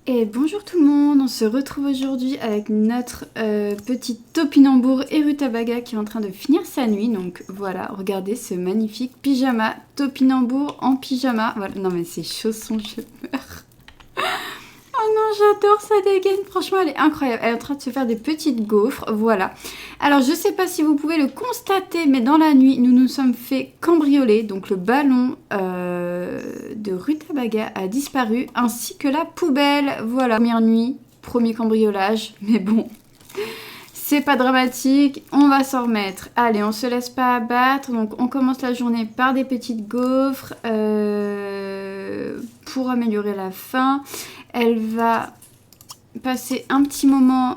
Et bonjour tout le monde, on se retrouve aujourd'hui avec notre petite topinambour et rutabaga qui est en train de finir sa nuit. Donc voilà, regardez ce magnifique pyjama, topinambour en pyjama. Voilà. Non mais ces chaussons, je meurs. Oh non, j'adore sa dégaine, franchement elle est incroyable. Elle est en train de se faire des petites gaufres, voilà. Alors je sais pas si vous pouvez le constater, mais dans la nuit, nous nous sommes fait cambrioler. Donc le ballon de rutabaga a disparu, ainsi que la poubelle. Voilà, première nuit, premier cambriolage, mais bon, c'est pas dramatique, on va s'en remettre. Allez, on se laisse pas abattre, donc on commence la journée par des petites gaufres pour améliorer la faim. Elle va passer un petit moment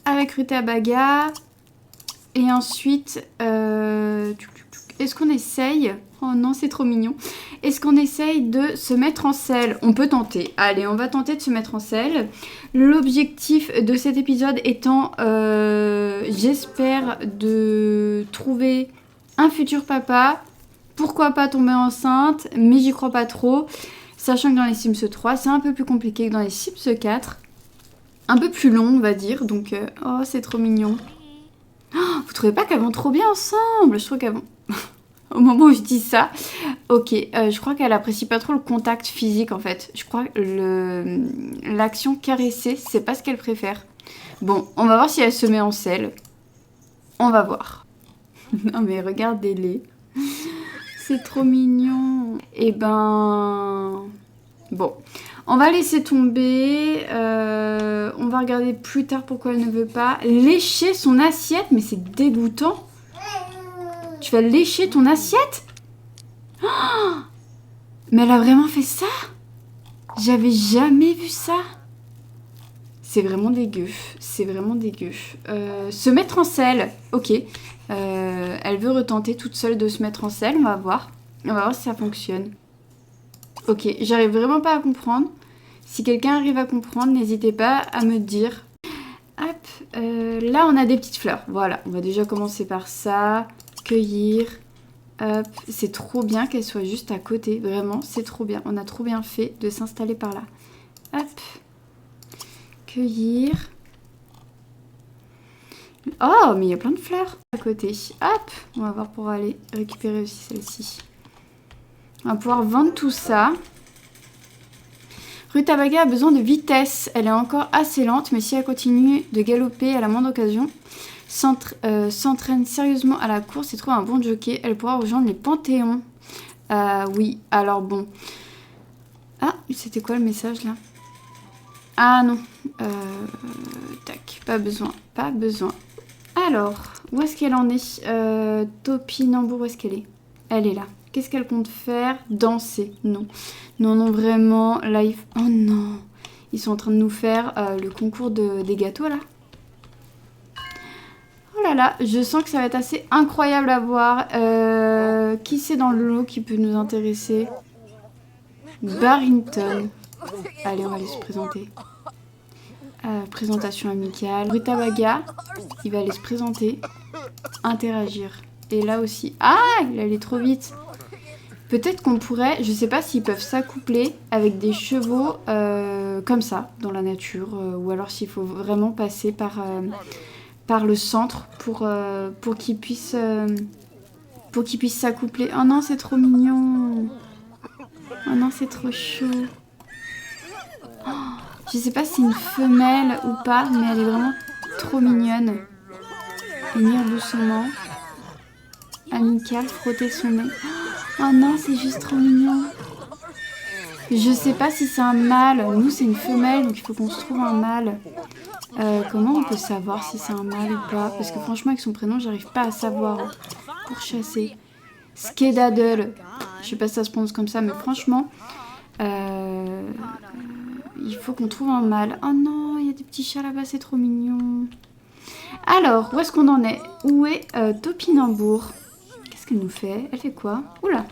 avec rutabaga et ensuite, est-ce qu'on essaye? Oh non, c'est trop mignon. Est-ce qu'on essaye de se mettre en selle? On peut tenter. Allez, on va tenter de se mettre en selle. L'objectif de cet épisode étant, j'espère, de trouver un futur papa. Pourquoi pas tomber enceinte, mais j'y crois pas trop. Sachant que dans les Sims 3, c'est un peu plus compliqué que dans les Sims 4. Un peu plus long, on va dire. Donc, oh, c'est trop mignon. Oh, vous trouvez pas qu'elles vont trop bien ensemble? Je trouve qu'elles vont... Au moment où je dis ça, ok, je crois qu'elle apprécie pas trop le contact physique en fait. Je crois que l'action caresser, c'est pas ce qu'elle préfère. Bon, on va voir si elle se met en selle. On va voir. Non mais regardez-les. C'est trop mignon. Et ben... Bon, on va laisser tomber. On va regarder plus tard pourquoi elle ne veut pas. Lécher son assiette, mais c'est dégoûtant. Tu vas lécher ton assiette? Oh, mais elle a vraiment fait ça? J'avais jamais vu ça. C'est vraiment dégueu. C'est vraiment dégueu. Se mettre en selle. Ok. Elle veut retenter toute seule de se mettre en selle. On va voir. On va voir si ça fonctionne. Ok. J'arrive vraiment pas à comprendre. Si quelqu'un arrive à comprendre, n'hésitez pas à me dire. Hop. Là, on a des petites fleurs. Voilà. On va déjà commencer par ça. Cueillir. Hop, c'est trop bien qu'elle soit juste à côté, vraiment, c'est trop bien. On a trop bien fait de s'installer par là. Hop, cueillir. Oh, mais il y a plein de fleurs à côté. Hop, on va voir pour aller récupérer aussi celle-ci. On va pouvoir vendre tout ça. Rutabaga a besoin de vitesse. Elle est encore assez lente, mais si elle continue de galoper à la moindre occasion, s'entraîne sérieusement à la course et trouve un bon jockey, elle pourra rejoindre les panthéons. Oui, alors bon. Ah, c'était quoi le message là? Ah non. Tac, pas besoin, pas besoin. Alors, où est-ce qu'elle en est? Topinambour, où est-ce qu'elle est? Elle est là. Qu'est-ce qu'elle compte faire? Danser? Non. Non, non, vraiment. Live. Oh non. Ils sont en train de nous faire le concours des gâteaux là. Oh là là, je sens que ça va être assez incroyable à voir. Qui c'est dans le lot qui peut nous intéresser? Barrington. Allez, on va aller se présenter. Présentation amicale. Rutabaga, il va aller se présenter. Interagir. Et là aussi. Ah, il allait trop vite. Peut-être qu'on pourrait, je sais pas s'ils peuvent s'accoupler avec des chevaux comme ça, dans la nature. Ou alors s'il faut vraiment passer par le centre pour qu'ils puissent s'accoupler. Oh non, c'est trop mignon. Oh non, c'est trop chaud. Oh, je sais pas si c'est une femelle ou pas, mais elle est vraiment trop mignonne. Venir doucement. Amical, frotter son nez. Oh non, c'est juste trop mignon. Je sais pas si c'est un mâle. Nous, c'est une femelle, donc il faut qu'on se trouve un mâle. Comment on peut savoir si c'est un mâle ou pas? Parce que franchement, avec son prénom, j'arrive pas à savoir. Pour chasser. Skedaddle. Je sais pas si ça se prononce comme ça, mais franchement, il faut qu'on trouve un mâle. Oh non, il y a des petits chats là-bas, c'est trop mignon. Alors, où est-ce qu'on en est? Où est Topinambour? Qu'est-ce qu'elle nous fait? Elle fait quoi? Oula,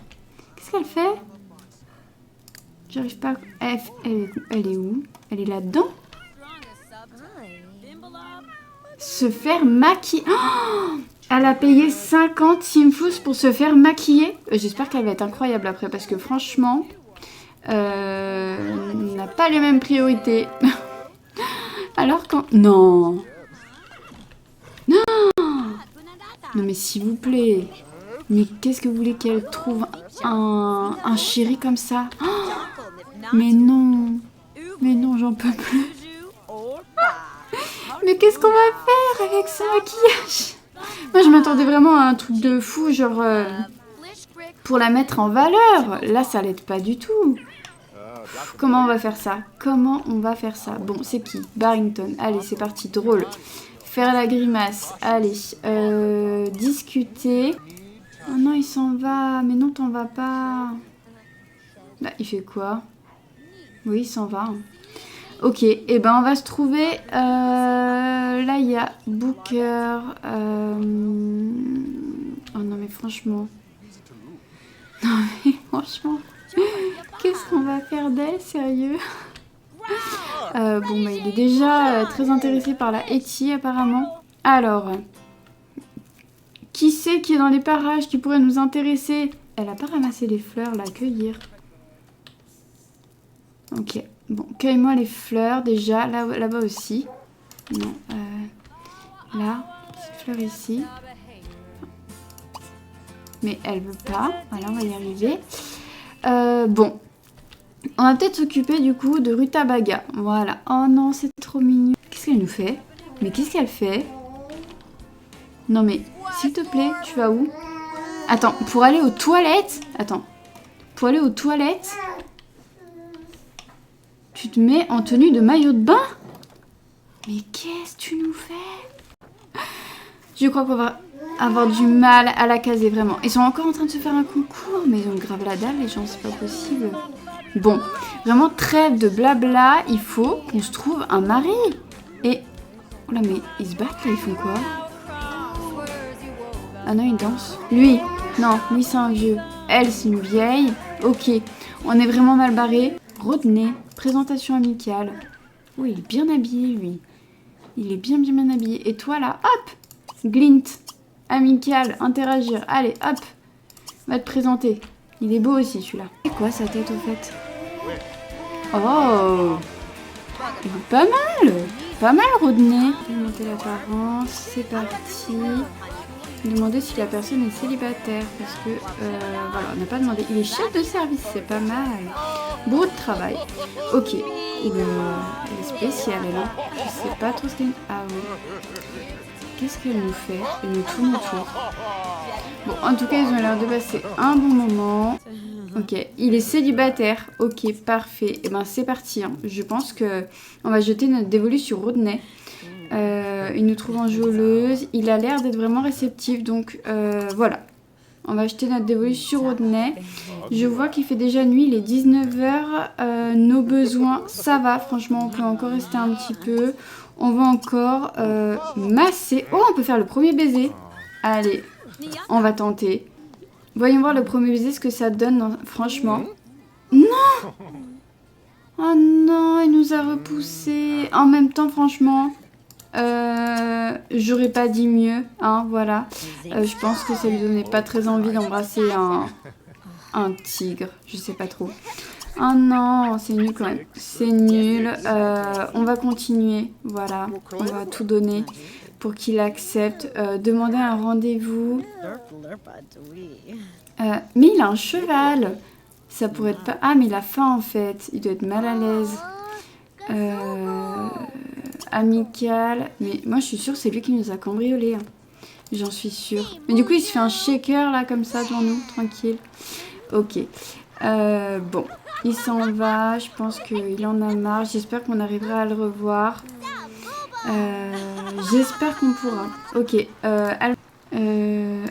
qu'est-ce qu'elle fait? J'arrive pas... Elle est où? Elle est là-dedans? Se faire maquiller. Oh, elle a payé 50 Simfous pour se faire maquiller. J'espère qu'elle va être incroyable après parce que franchement, n'a pas les mêmes priorités. Alors quand... Non. Non mais s'il vous plaît. Mais qu'est-ce que vous voulez qu'elle trouve un chéri comme ça? Mais non. Mais non, j'en peux plus. Mais qu'est-ce qu'on va faire avec ce maquillage? Moi je m'attendais vraiment à un truc de fou, genre pour la mettre en valeur. Là ça l'aide pas du tout. Comment on va faire ça? Comment on va faire ça? Bon, c'est qui? Barrington. Allez, c'est parti, drôle. Faire la grimace. Allez, discuter. Oh non, il s'en va. Mais non, t'en vas pas. Bah, il fait quoi? Oui, il s'en va. Ok, et ben on va se trouver. Là, il y a Booker. Oh non, mais franchement. Non, mais franchement. Qu'est-ce qu'on va faire d'elle, sérieux? Bon, bah, il est déjà très intéressé par la Hetty, apparemment. Alors, qui c'est qui est dans les parages qui pourrait nous intéresser? Elle a pas ramassé les fleurs, là, à cueillir. Ok, bon, cueille-moi les fleurs, déjà, là-bas aussi. Non, là, ces fleurs ici. Mais elle veut pas. Voilà, on va y arriver. Bon. On va peut-être s'occuper du coup de Rutabaga. Voilà. Oh non, c'est trop mignon. Qu'est-ce qu'elle nous fait? Mais qu'est-ce qu'elle fait? Non mais, s'il te plaît, tu vas où? Attends, pour aller aux toilettes? Attends. Pour aller aux toilettes? Tu te mets en tenue de maillot de bain? Mais qu'est-ce que tu nous fais? Je crois qu'on va avoir du mal à la caser, vraiment. Ils sont encore en train de se faire un concours, mais ils ont grave la dalle, les gens, c'est pas possible. Bon, vraiment trêve de blabla, il faut qu'on se trouve un mari. Et... Oh là, mais ils se battent là, ils font quoi? Ah non, ils dansent. Lui, non, lui c'est un vieux. Elle, c'est une vieille. Ok, on est vraiment mal barré. Rodney, présentation amicale. Oui, il est bien habillé, lui. Il est bien habillé. Et toi, là, hop, Glint, amical, interagir. Allez, hop, va te présenter. Il est beau aussi, celui-là. C'est quoi sa tête, au fait? Oh, il est pas mal. Pas mal, Rodney. Monter l'apparence, c'est parti. Demander si la personne est célibataire, parce que, voilà, on n'a pas demandé. Il est chef de service, c'est pas mal. Bureau de travail. Ok. Elle est spéciale, elle, hein. Je sais pas trop ce qu'elle... Ah oui. Qu'est-ce qu'elle nous fait? Elle nous tourne autour. Bon, en tout cas, ils ont l'air de passer un bon moment. Ok, il est célibataire. Ok, parfait. Et ben, c'est parti, hein. Je pense que on va jeter notre dévolu sur Rodney. Il nous trouve enjôleuse. Il a l'air d'être vraiment réceptif, donc voilà. On va jeter notre dévolu sur Rodney. Je vois qu'il fait déjà nuit, il est 19 h. Nos besoins, ça va. Franchement, on peut encore rester un petit peu. On va encore masser. Oh, on peut faire le premier baiser. Allez, on va tenter. Voyons voir le premier baiser, ce que ça donne. Non, franchement. Non! Oh non, il nous a repoussés. En même temps, franchement... j'aurais pas dit mieux, hein, voilà. Je pense que ça lui donnait pas très envie d'embrasser un tigre, je sais pas trop. Oh non, c'est nul quand même. C'est nul. On va continuer, voilà. On va tout donner pour qu'il accepte. Demander un rendez-vous. Mais il a un cheval. Ça pourrait être pas... Ah, mais il a faim en fait. Il doit être mal à l'aise. Amical, mais moi je suis sûre que c'est lui qui nous a cambriolés, hein. J'en suis sûre. Mais du coup il se fait un shaker là comme ça devant nous, tranquille. Ok, bon, il s'en va, je pense qu'il en a marre, j'espère qu'on arrivera à le revoir. J'espère qu'on pourra. Ok,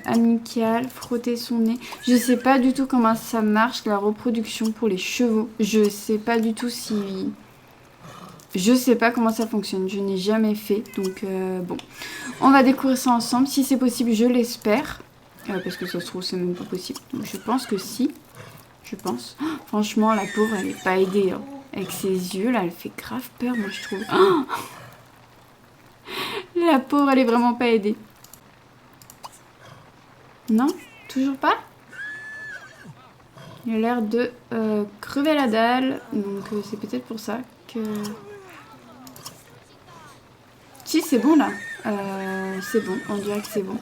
amical, frotter son nez. Je sais pas du tout comment ça marche la reproduction pour les chevaux. Je sais pas du tout si... Je sais pas comment ça fonctionne, je n'ai jamais fait, donc bon. On va découvrir ça ensemble, si c'est possible, je l'espère. Parce que ça se trouve, c'est même pas possible. Donc je pense que si, je pense. Oh, franchement, la pauvre, elle est pas aidée, hein. Avec ses yeux, là, elle fait grave peur, moi, je trouve. Oh, la pauvre, elle est vraiment pas aidée. Non? Toujours pas? Il a l'air de crever la dalle. Donc c'est peut-être pour ça que... Si, c'est bon là. C'est bon, on dirait que c'est bon.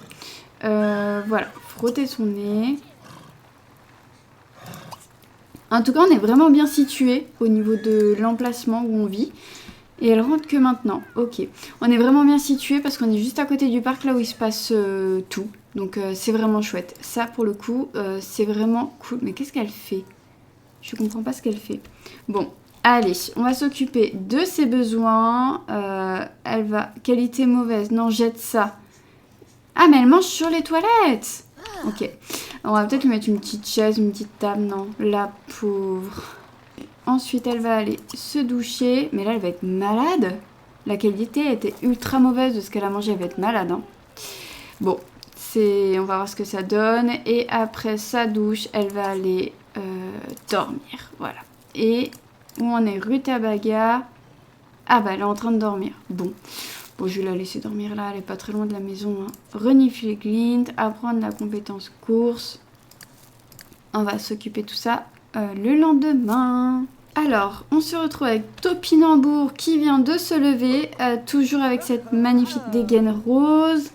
Voilà, frotter son nez. En tout cas, on est vraiment bien situé au niveau de l'emplacement où on vit. Et elle rentre que maintenant. Ok. On est vraiment bien situé parce qu'on est juste à côté du parc, là où il se passe tout. Donc c'est vraiment chouette. Ça, pour le coup, c'est vraiment cool. Mais qu'est-ce qu'elle fait? Je comprends pas ce qu'elle fait. Bon, allez, on va s'occuper de ses besoins. Elle va... Qualité mauvaise. Non, jette ça. Ah, mais elle mange sur les toilettes. Ok. On va peut-être lui mettre une petite chaise, une petite table. Non, la pauvre. Ensuite, elle va aller se doucher. Mais là, elle va être malade. La qualité était ultra mauvaise de ce qu'elle a mangé. Elle va être malade. Hein. Bon, on va voir ce que ça donne. Et après sa douche, elle va aller dormir. Voilà. Et où on est Rutabaga? Ah bah, elle est en train de dormir. Bon, je vais la laisser dormir là. Elle est pas très loin de la maison. Hein. Renifler Glint. Apprendre la compétence course. On va s'occuper de tout ça le lendemain. Alors, on se retrouve avec Topinambour qui vient de se lever, toujours avec cette magnifique dégaine rose.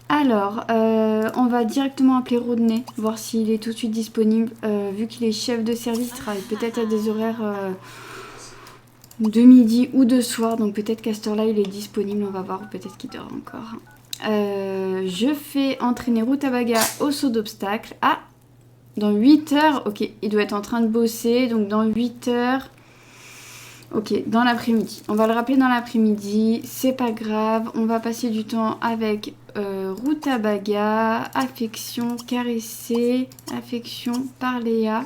Alors, on va directement appeler Rodney, voir s'il est tout de suite disponible. Vu qu'il est chef de service, il travaille peut-être à des horaires de midi ou de soir. Donc peut-être qu'à cette heure-là, il est disponible. On va voir, peut-être qu'il dort encore. Je fais entraîner Rutabaga au saut d'obstacle. Ah, dans 8 heures, ok, il doit être en train de bosser, donc dans 8 heures, ok, dans l'après-midi. On va le rappeler dans l'après-midi, c'est pas grave, on va passer du temps avec Rutabaga, affection, caresser, affection par Léa.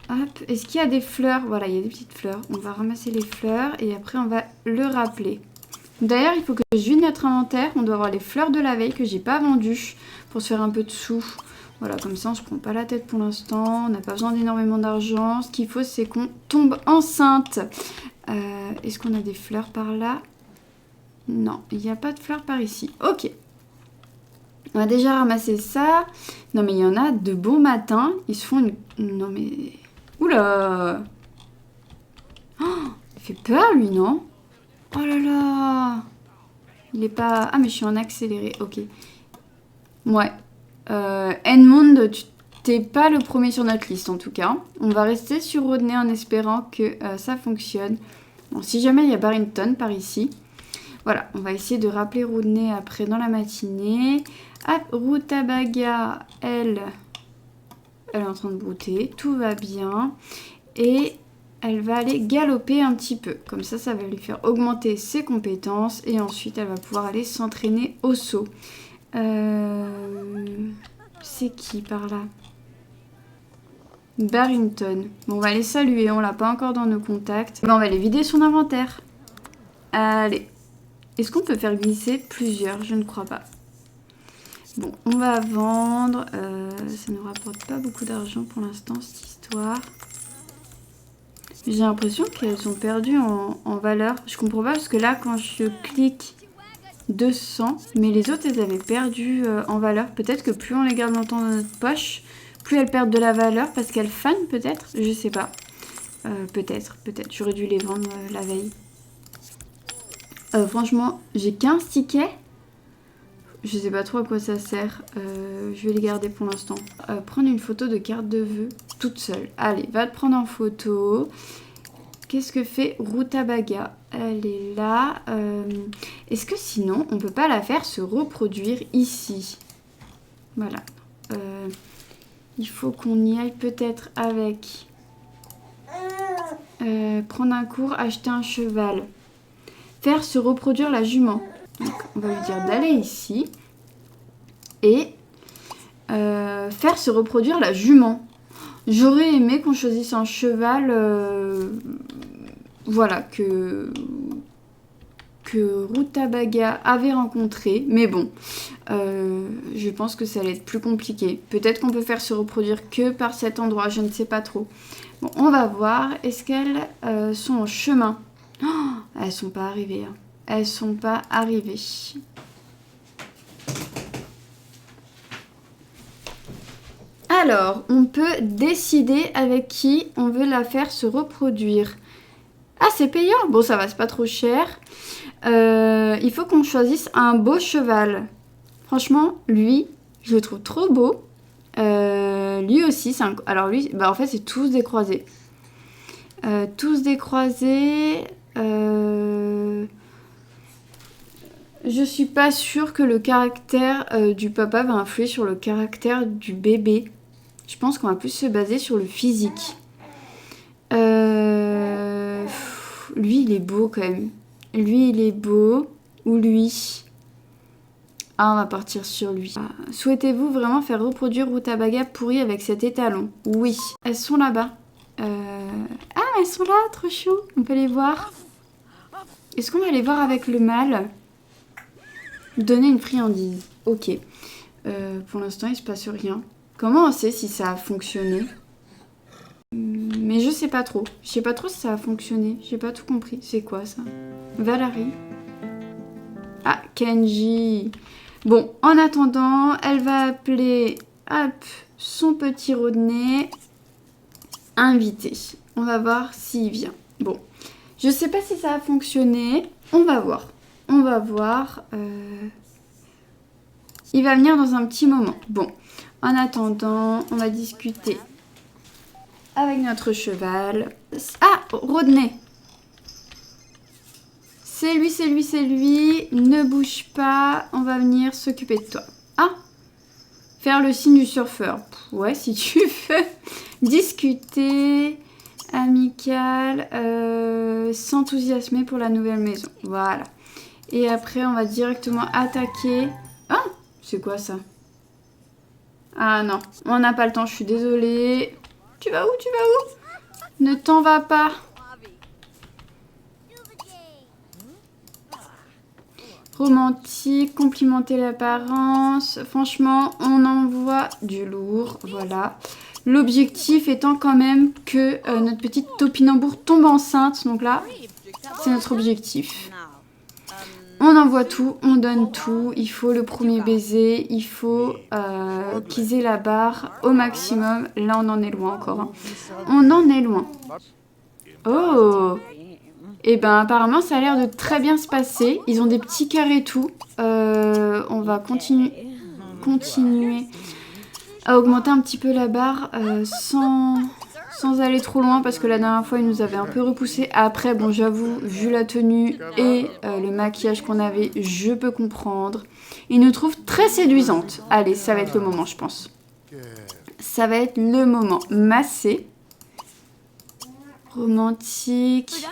Hop, est-ce qu'il y a des fleurs? Voilà, il y a des petites fleurs, on va ramasser les fleurs et après on va le rappeler. D'ailleurs, il faut que je vide notre inventaire, on doit avoir les fleurs de la veille que j'ai pas vendues pour se faire un peu de sous. Voilà, comme ça, on se prend pas la tête pour l'instant. On n'a pas besoin d'énormément d'argent. Ce qu'il faut, c'est qu'on tombe enceinte. Est-ce qu'on a des fleurs par là? Non, il n'y a pas de fleurs par ici. Ok. On va déjà ramasser ça. Non, mais il y en a de beaux matins. Ils se font une... Non, mais... Oula! Oh, il fait peur, lui, non? Oh là là! Il est pas... Ah, mais je suis en accéléré. Ok. Ouais. Edmond, tu t'es pas le premier sur notre liste en tout cas. On va rester sur Rodney en espérant que ça fonctionne. Bon, si jamais il y a Barrington par ici. Voilà, on va essayer de rappeler Rodney après dans la matinée. Hop, Rutabaga, elle est en train de brouter. Tout va bien. Et elle va aller galoper un petit peu. Comme ça, ça va lui faire augmenter ses compétences. Et ensuite, elle va pouvoir aller s'entraîner au saut. C'est qui par là? Barrington. Bon, on va les saluer, on l'a pas encore dans nos contacts. Ben, on va aller vider son inventaire. Allez. Est-ce qu'on peut faire glisser plusieurs? Je ne crois pas. Bon, on va vendre. Ça ne nous rapporte pas beaucoup d'argent pour l'instant, cette histoire. J'ai l'impression qu'elles sont perdues en valeur. Je comprends pas parce que là, quand je clique 200, mais les autres, elles avaient perdu en valeur. Peut-être que plus on les garde longtemps dans notre poche, plus elles perdent de la valeur parce qu'elles fanent peut-être. Je sais pas. Peut-être. J'aurais dû les vendre la veille. Franchement, j'ai 15 tickets. Je sais pas trop à quoi ça sert. Je vais les garder pour l'instant. Prendre une photo de carte de vœux toute seule. Allez, va te prendre en photo. Qu'est-ce que fait Rutabaga? Elle est là. Est-ce que sinon, on peut pas la faire se reproduire ici? Voilà. Il faut qu'on y aille peut-être avec... prendre un cours, acheter un cheval. Faire se reproduire la jument. Donc, on va lui dire d'aller ici. Et faire se reproduire la jument. J'aurais aimé qu'on choisisse un cheval... voilà, que Rutabaga avait rencontré. Mais bon, je pense que ça allait être plus compliqué. Peut-être qu'on peut faire se reproduire que par cet endroit, je ne sais pas trop. Bon, on va voir. Est-ce qu'elles sont en chemin? Oh, elles sont pas arrivées. Hein. Elles sont pas arrivées. Alors, on peut décider avec qui on veut la faire se reproduire. Ah, c'est payant. Bon, ça va, c'est pas trop cher. Il faut qu'on choisisse un beau cheval. Franchement, lui, je le trouve trop beau. Lui aussi, c'est un... Alors lui, bah en fait, c'est tous des croisés. Tous des croisés. Je suis pas sûre que le caractère du papa va influer sur le caractère du bébé. Je pense qu'on va plus se baser sur le physique. Lui, il est beau quand même. Lui, il est beau. Ou lui. Ah, on va partir sur lui. Souhaitez-vous vraiment faire reproduire Rutabaga pourri avec cet étalon? Oui. Elles sont là-bas. Ah, elles sont là, trop chou. On peut les voir. Est-ce qu'on va les voir avec le mâle? Donner une friandise. Ok. Pour l'instant, il se passe rien. Comment on sait si ça a fonctionné? Mais je sais pas trop. Je sais pas trop si ça a fonctionné. J'ai pas tout compris. C'est quoi ça? Valérie. Ah, Kenji. Bon, en attendant, elle va appeler hop, son petit Rodney. Invité. On va voir s'il vient. Bon, je sais pas si ça a fonctionné. On va voir. On va voir. Il va venir dans un petit moment. Bon, en attendant, on va discuter avec notre cheval. Ah, Rodney. C'est lui, c'est lui, c'est lui. Ne bouge pas. On va venir s'occuper de toi. Ah, faire le signe du surfeur. Ouais, si tu veux. Discuter. Amical. S'enthousiasmer pour la nouvelle maison. Voilà. Et après, on va directement attaquer. Ah, c'est quoi ça? Ah non, on n'a pas le temps, je suis désolée. Tu vas où? Tu vas où? Ne t'en vas pas. Romantique, complimenter l'apparence. Franchement, on envoie du lourd, voilà. L'objectif étant quand même que notre petite topinambour tombe enceinte. Donc là, c'est notre objectif. On envoie tout, on donne tout. Il faut le premier baiser, il faut qu'ils aient la barre au maximum. Là, on en est loin encore. Hein. On en est loin. Oh! Et ben apparemment, ça a l'air de très bien se passer. Ils ont des petits cœurs et tout. On va continuer à augmenter un petit peu la barre sans aller trop loin parce que la dernière fois, ils nous avaient un peu repoussé. Après, bon, j'avoue, vu la tenue et le maquillage qu'on avait, je peux comprendre. Ils nous trouvent très séduisantes. Allez, ça va être le moment, je pense. Ça va être le moment. Masser. Romantique.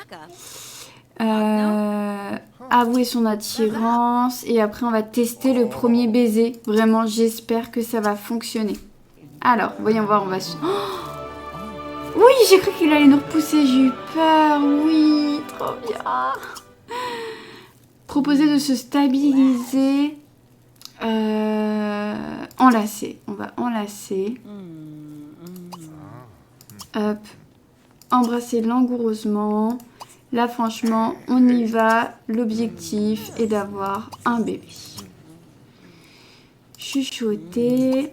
Avouer son attirance. Et après, on va tester le premier baiser. Vraiment, j'espère que ça va fonctionner. Alors, voyons voir, on va... Oui, j'ai cru qu'il allait nous repousser, j'ai eu peur, oui, trop bien. Proposer de se stabiliser, enlacer, on va enlacer. Hop, embrasser langoureusement. Là, franchement, on y va. L'objectif est d'avoir un bébé. Chuchoter.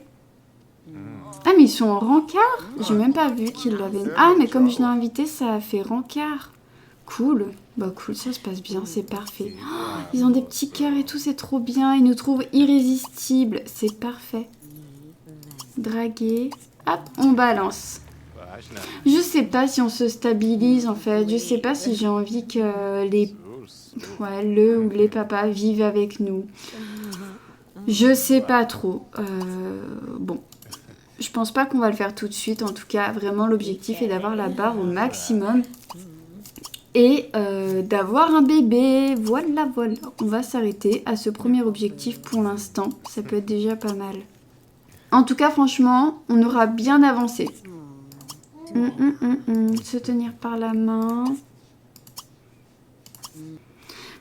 Ah, mais ils sont en rencard? J'ai même pas vu qu'ils l'avaient... Ah, mais comme je l'ai invité, ça a fait rencard. Cool. Bah cool, ça se passe bien, c'est parfait. Oh, ils ont des petits cœurs et tout, c'est trop bien. Ils nous trouvent irrésistibles. C'est parfait. Draguer. Hop, on balance. Je sais pas si on se stabilise, en fait. Je sais pas si j'ai envie que le ou les papas vivent avec nous. Je sais pas trop. Bon. Je pense pas qu'on va le faire tout de suite. En tout cas, vraiment, l'objectif est d'avoir la barre au maximum. Et d'avoir un bébé. Voilà, voilà. On va s'arrêter à ce premier objectif pour l'instant. Ça peut être déjà pas mal. En tout cas, franchement, on aura bien avancé. Se tenir par la main.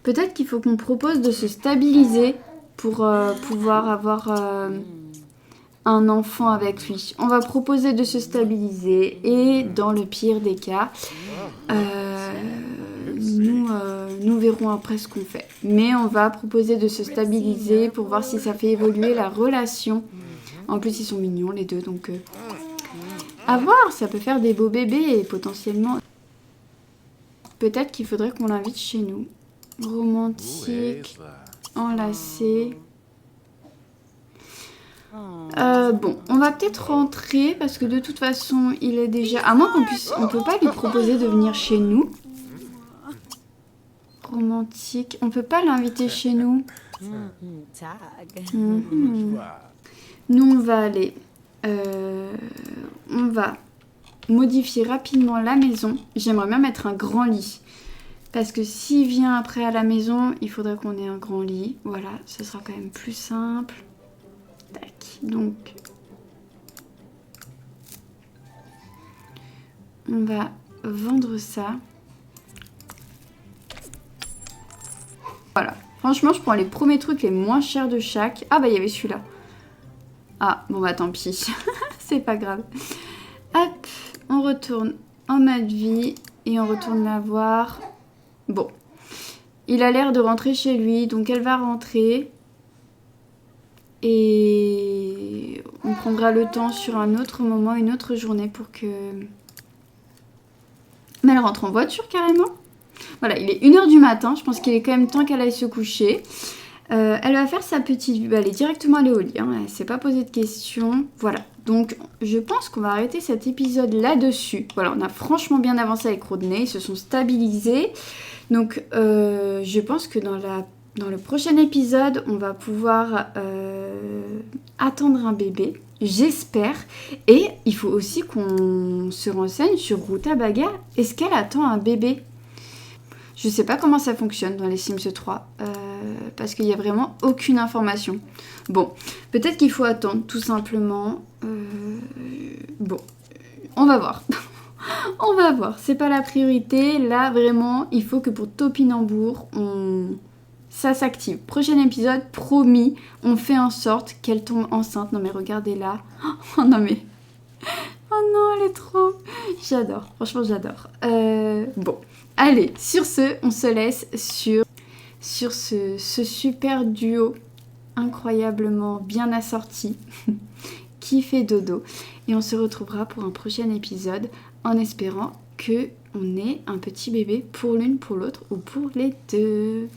Peut-être qu'il faut qu'on propose de se stabiliser pour pouvoir avoir... un enfant avec lui. On va proposer de se stabiliser et dans le pire des cas, nous verrons après ce qu'on fait. Mais on va proposer de se stabiliser pour voir si ça fait évoluer la relation. En plus, ils sont mignons les deux, donc À voir, ça peut faire des beaux bébés et potentiellement... Peut-être qu'il faudrait qu'on l'invite chez nous. Romantique, enlacé. Bon, on va peut-être rentrer parce que de toute façon, il est déjà... À moins qu'on puisse... On peut pas lui proposer de venir chez nous. Romantique. On peut pas l'inviter chez nous. Nous, on va aller... on va modifier rapidement la maison. J'aimerais bien mettre un grand lit. Parce que s'il vient après à la maison, il faudrait qu'on ait un grand lit. Voilà, ce sera quand même plus simple. Tac, donc... On va vendre ça. Voilà. Franchement, je prends les premiers trucs les moins chers de chaque. Ah bah, il y avait celui-là. Ah, bon bah tant pis. C'est pas grave. Hop, on retourne en mode vie et on retourne la voir. Bon, il a l'air de rentrer chez lui, donc elle va rentrer. Et on prendra le temps sur un autre moment, une autre journée pour que... Mais elle rentre en voiture carrément. Voilà, il est 1h du matin, je pense qu'il est quand même temps qu'elle aille se coucher. Elle va faire sa petite... Elle est directement allée au lit, hein. Elle ne s'est pas posé de questions. Voilà, donc je pense qu'on va arrêter cet épisode là-dessus. Voilà, on a franchement bien avancé avec Rodney, ils se sont stabilisés. Donc je pense que dans le prochain épisode, on va pouvoir attendre un bébé. J'espère. Et il faut aussi qu'on se renseigne sur Rutabaga. Est-ce qu'elle attend un bébé ? Je sais pas comment ça fonctionne dans les Sims 3. Parce qu'il n'y a vraiment aucune information. Bon, peut-être qu'il faut attendre tout simplement. Bon, on va voir. On va voir. C'est pas la priorité. Là, vraiment, il faut que pour Topinambour, ça s'active. Prochain épisode, promis, on fait en sorte qu'elle tombe enceinte. Non mais regardez là. Oh non mais... Oh non, elle est trop... J'adore, franchement j'adore. Bon, allez, sur ce, on se laisse sur ce super duo incroyablement bien assorti qui fait dodo. Et on se retrouvera pour un prochain épisode en espérant qu'on ait un petit bébé pour l'une, pour l'autre ou pour les deux.